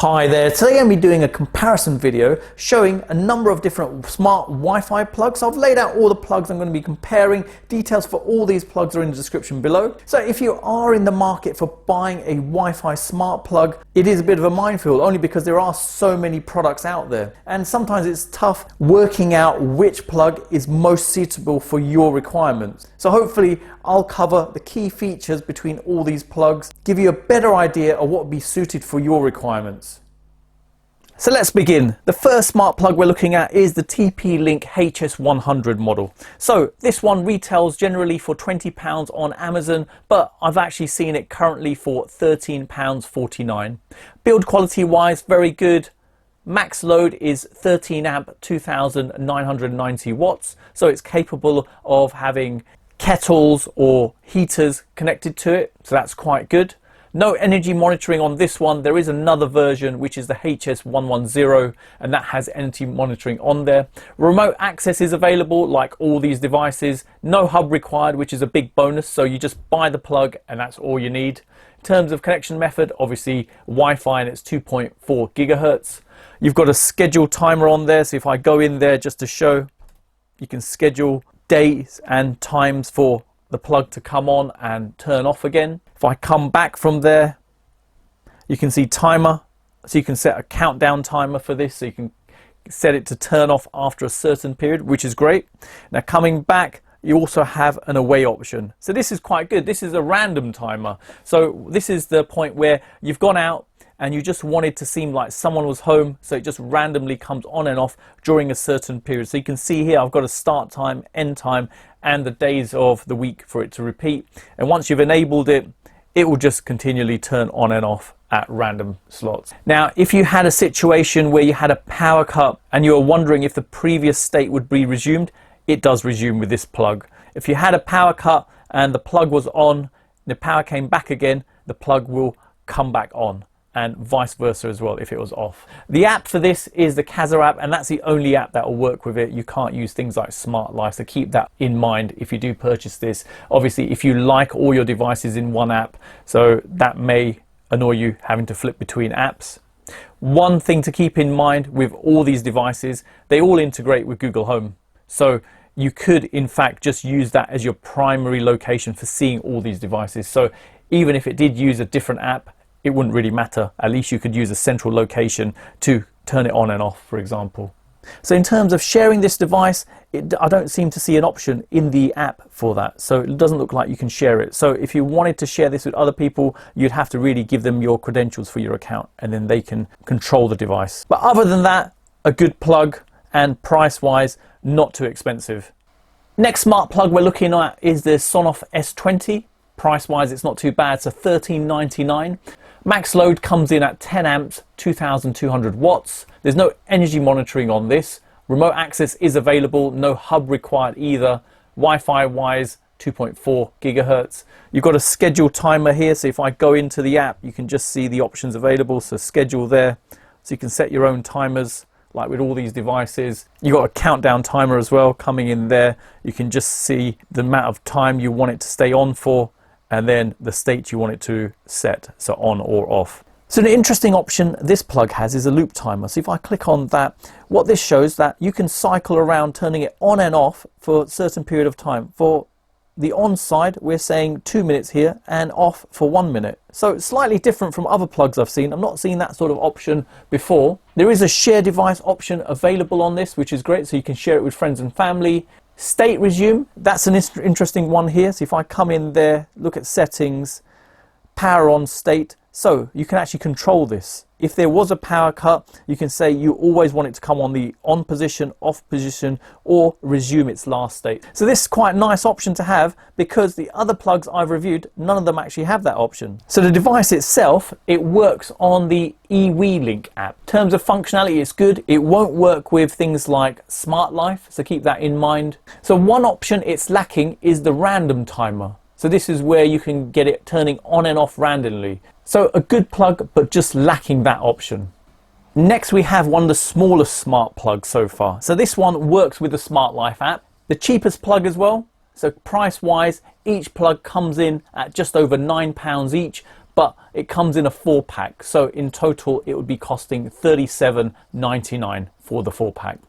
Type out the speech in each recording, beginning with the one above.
Hi there, today I'm going to be doing a comparison video showing a number of different smart Wi-Fi plugs. So I've laid out all the plugs I'm going to be comparing. Details for all these plugs are in the description below. So if you are in the market for buying a Wi-Fi smart plug, it is a bit of a minefield only because there are so many products out there. And sometimes it's tough working out which plug is most suitable for your requirements. So hopefully I'll cover the key features between all these plugs, give you a better idea of what would be suited for your requirements. So let's begin. The first smart plug we're looking at is the Link HS100 model. So this one retails generally for £20 on Amazon, but I've actually seen it currently for £13.49. Build quality wise, very good. Max load is 13 amp, 2990 watts. So it's capable of having kettles or heaters connected to it. So that's quite good. No energy monitoring on this one. There is another version which is the HS110 and that has energy monitoring on there. Remote access is available like all these devices. No hub required, which is a big bonus. So you just buy the plug and that's all you need. In terms of connection method, obviously Wi-Fi and it's 2.4 gigahertz. You've got a schedule timer on there. So if I go in there just to show, you can schedule days and times for the plug to come on and turn off again. If I come back from there, you can see timer. So you can set a countdown timer for this. So you can set it to turn off after a certain period, which is great. Now coming back, you also have an away option. So this is quite good. This is a random timer. So this is the point where you've gone out and you just wanted to seem like someone was home, so it just randomly comes on and off during a certain period. So you can see here I've got a start time, end time, and the days of the week for it to repeat. And once you've enabled it, it will just continually turn on and off at random slots. Now, if you had a situation where you had a power cut and you were wondering if the previous state would be resumed, it does resume with this plug. If you had a power cut and the plug was on, the power came back again, the plug will come back on, and vice versa as well if it was off. The app for this is the Kazaa app, and that's the only app that will work with it. You can't use things like Smart Life, so keep that in mind if you do purchase this. Obviously, if you like all your devices in one app, so that may annoy you having to flip between apps. One thing to keep in mind with all these devices, they all integrate with Google Home. So you could in fact just use that as your primary location for seeing all these devices. So even if it did use a different app, it wouldn't really matter. At least you could use a central location to turn it on and off, for example. So in terms of sharing this device, I don't seem to see an option in the app for that. So it doesn't look like you can share it. So if you wanted to share this with other people, you'd have to really give them your credentials for your account and then they can control the device. But other than that, a good plug and price-wise, not too expensive. Next smart plug we're looking at is the Sonoff S20. Price-wise, it's not too bad. So $13.99. Max load comes in at 10 amps, 2200 watts. There's no energy monitoring on this. Remote access is available, no hub required either. Wi-Fi wise, 2.4 gigahertz. You've got a schedule timer here, so if I go into the app, you can just see the options available. So schedule there, so you can set your own timers like with all these devices. You've got a countdown timer as well coming in there. You can just see the amount of time you want it to stay on for, and then the state you want it to set, so on or off. So an interesting option this plug has is a loop timer. So if I click on that, what this shows that you can cycle around turning it on and off for a certain period of time. For the on side, we're saying 2 minutes here and off for 1 minute. So it's slightly different from other plugs I've seen. I've not seen that sort of option before. There is a share device option available on this, which is great. So you can share it with friends and family. State resume, that's an interesting one here. So if I come in there, look at settings, power on state, so you can actually control this. If there was a power cut, you can say you always want it to come on the on position, off position, or resume its last state. So this is quite a nice option to have because the other plugs I've reviewed, none of them actually have that option. So the device itself, it works on the Link app. In terms of functionality, it's good. It won't work with things like Smart Life, so keep that in mind. So one option it's lacking is the random timer. So this is where you can get it turning on and off randomly. So a good plug, but just lacking that option. Next, we have one of the smallest smart plugs so far. So this one works with the Smart Life app. The cheapest plug as well. So price wise, each plug comes in at just over £9 each, but it comes in a 4-pack. So in total, it would be costing $37.99 for the 4-pack.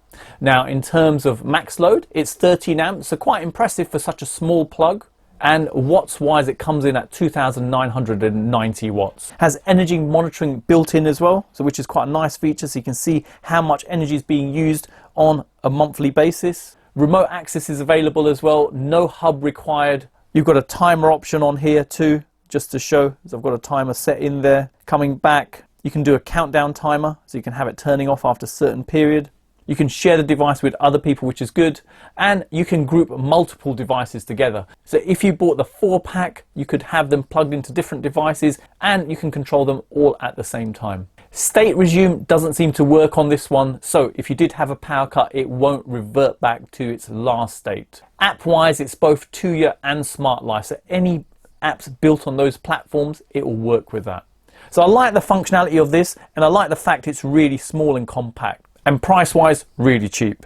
Now, in terms of max load, it's 13 amps, so quite impressive for such a small plug. And watts wise, it comes in at 2,990 watts. Has energy monitoring built in as well, so which is quite a nice feature, so you can see how much energy is being used on a monthly basis. Remote access is available as well, no hub required. You've got a timer option on here too, just to show, so I've got a timer set in there. Coming back, you can do a countdown timer, so you can have it turning off after a certain period. You can share the device with other people, which is good, and you can group multiple devices together. So if you bought the 4-pack, you could have them plugged into different devices and you can control them all at the same time. State resume doesn't seem to work on this one, so if you did have a power cut, it won't revert back to its last state. App-wise, it's both Tuya and Smart Life, so any apps built on those platforms, it will work with that. So I like the functionality of this, and I like the fact it's really small and compact. And price-wise, really cheap.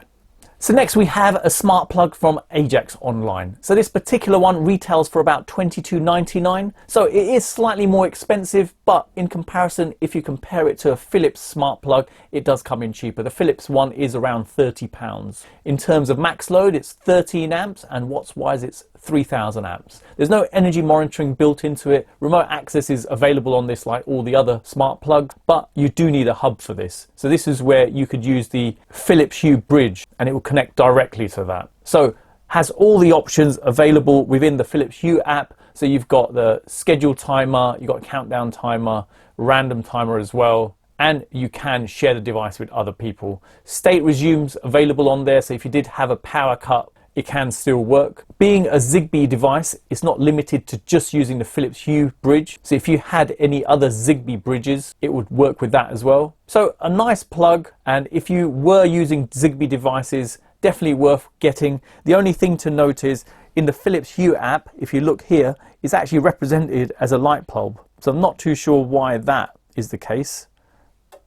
So next we have a smart plug from Ajaxonline. So this particular one retails for about $22.99. So it is slightly more expensive, but in comparison, if you compare it to a Philips smart plug, it does come in cheaper. The Philips one is around £30. In terms of max load, it's 13 amps, and watts-wise, it's 3,000 amps. There's no energy monitoring built into it. Remote access is available on this like all the other smart plugs, but you do need a hub for this. So this is where you could use the Philips Hue bridge and it will connect directly to that. So has all the options available within the Philips Hue app. So you've got the schedule timer, you've got a countdown timer, random timer as well, and you can share the device with other people. State resumes available on there, so if you did have a power cut, it can still work. Being a Zigbee device, it's not limited to just using the Philips Hue bridge. So if you had any other Zigbee bridges, it would work with that as well. So a nice plug, and if you were using Zigbee devices, definitely worth getting. The only thing to note is in the Philips Hue app, if you look here, it's actually represented as a light bulb. So I'm not too sure why that is the case.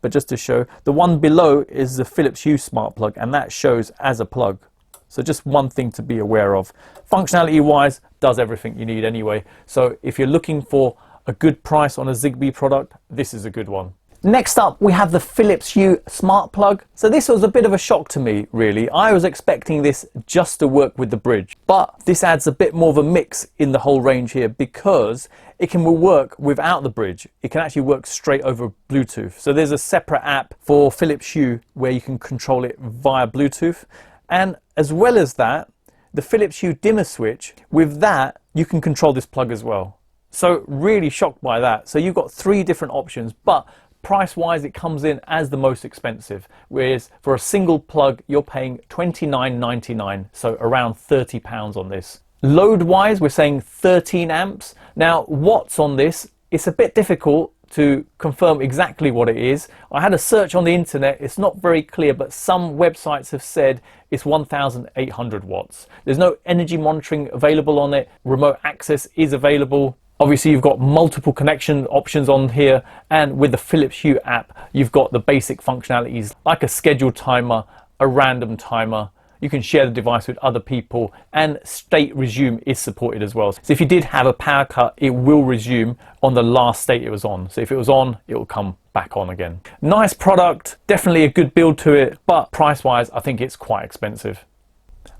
But just to show, the one below is the Philips Hue smart plug, and that shows as a plug. So just one thing to be aware of. Functionality wise, does everything you need anyway. So if you're looking for a good price on a Zigbee product, this is a good one. Next up, we have the Philips Hue smart plug. So this was a bit of a shock to me, really. I was expecting this just to work with the bridge, but this adds a bit more of a mix in the whole range here because it can work without the bridge. It can actually work straight over Bluetooth. So there's a separate app for Philips Hue where you can control it via Bluetooth. And as well as that, the Philips Hue dimmer switch, with that, you can control this plug as well. So really shocked by that. So you've got 3 different options, but price-wise, it comes in as the most expensive. Whereas for a single plug, you're paying $29.99, so around £30 on this. Load-wise, we're saying 13 amps. Now, watts on this, it's a bit difficult to confirm exactly what it is. I had a search on the internet, it's not very clear, but some websites have said it's 1,800 watts. There's no energy monitoring available on it. Remote access is available. Obviously, you've got multiple connection options on here, and with the Philips Hue app, you've got the basic functionalities like a schedule timer, a random timer. You can share the device with other people, and state resume is supported as well. So if you did have a power cut, it will resume on the last state it was on. So if it was on, it will come back on again. Nice product, definitely a good build to it, but price-wise, I think it's quite expensive.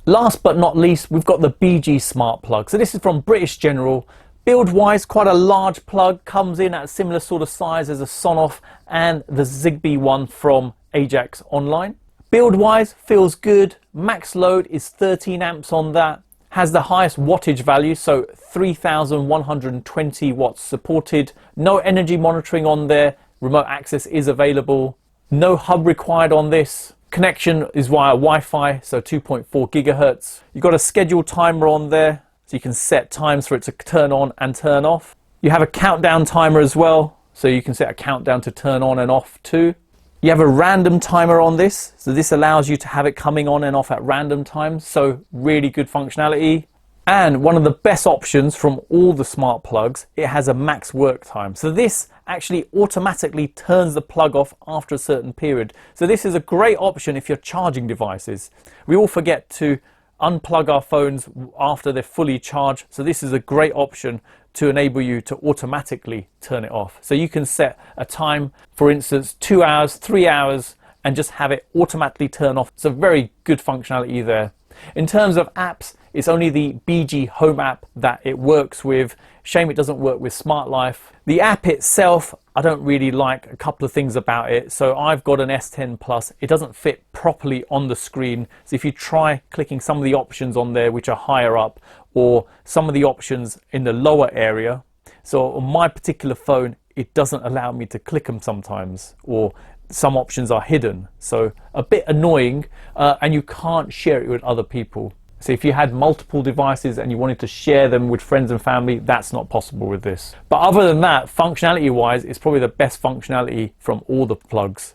Last but not least, we've got the BG Smart Plug. So this is from British General. Build-wise, quite a large plug, comes in at a similar sort of size as a Sonoff and the Zigbee one from Ajaxonline. Build-wise, feels good. Max load is 13 amps on that. Has the highest wattage value, so 3,120 watts supported. No energy monitoring on there. Remote access is available. No hub required on this. Connection is via Wi-Fi, so 2.4 gigahertz. You've got a schedule timer on there, so you can set times for it to turn on and turn off. You have a countdown timer as well, so you can set a countdown to turn on and off too. You have a random timer on this, so this allows you to have it coming on and off at random times, so really good functionality. And one of the best options from all the smart plugs, it has a max work time. So this actually automatically turns the plug off after a certain period. So this is a great option if you're charging devices. We all forget to unplug our phones after they're fully charged. So this is a great option to enable you to automatically turn it off. So you can set a time, for instance, 2 hours, 3 hours, and just have it automatically turn off. It's a very good functionality there. In terms of apps, it's only the BG Home app that it works with. Shame it doesn't work with Smart Life. The app itself, I don't really like a couple of things about it. So I've got an S10 Plus. It doesn't fit properly on the screen. So if you try clicking some of the options on there which are higher up, or some of the options in the lower area, so on my particular phone, it doesn't allow me to click them sometimes, or some options are hidden. So a bit annoying, and you can't share it with other people. So if you had multiple devices and you wanted to share them with friends and family, that's not possible with this. But other than that, functionality wise, it's probably the best functionality from all the plugs.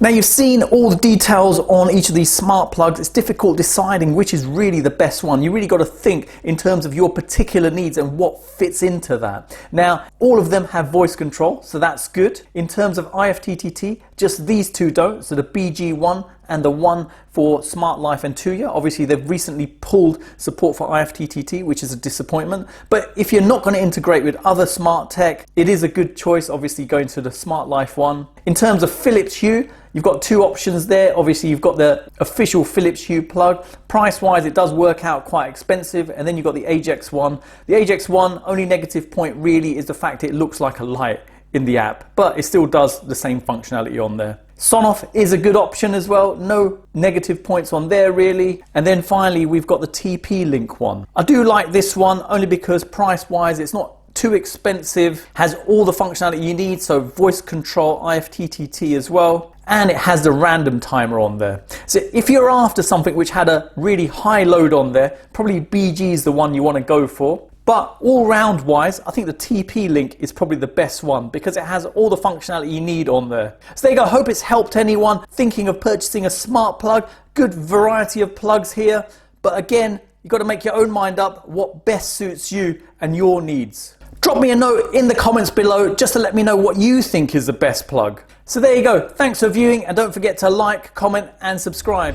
Now you've seen all the details on each of these smart plugs. It's difficult deciding which is really the best one. You really got to think in terms of your particular needs and what fits into that. Now, all of them have voice control, so that's good. In terms of IFTTT, just these two don't. So the BG1 and the one for Smart Life and Tuya. Obviously, they've recently pulled support for IFTTT, which is a disappointment. But if you're not going to integrate with other smart tech, it is a good choice, obviously, going to the Smart Life one. In terms of Philips Hue, you've got two options there. Obviously, you've got the official Philips Hue plug. Price-wise, it does work out quite expensive. And then you've got the Ajax one. The Ajax one, only negative point really is the fact it looks like a light in the app, but it still does the same functionality on there. Sonoff is a good option as well. No negative points on there really. And then finally, we've got the TP-Link one. I do like this one only because price-wise, it's not too expensive, has all the functionality you need, so voice control, IFTTT as well, and it has the random timer on there. So if you're after something which had a really high load on there, probably BG is the one you want to go for. But all round wise, I think the TP-Link is probably the best one because it has all the functionality you need on there. So there you go. Hope it's helped anyone thinking of purchasing a smart plug. Good variety of plugs here. But again, you've got to make your own mind up what best suits you and your needs. Drop me a note in the comments below just to let me know what you think is the best plug. So there you go. Thanks for viewing, and don't forget to like, comment and subscribe.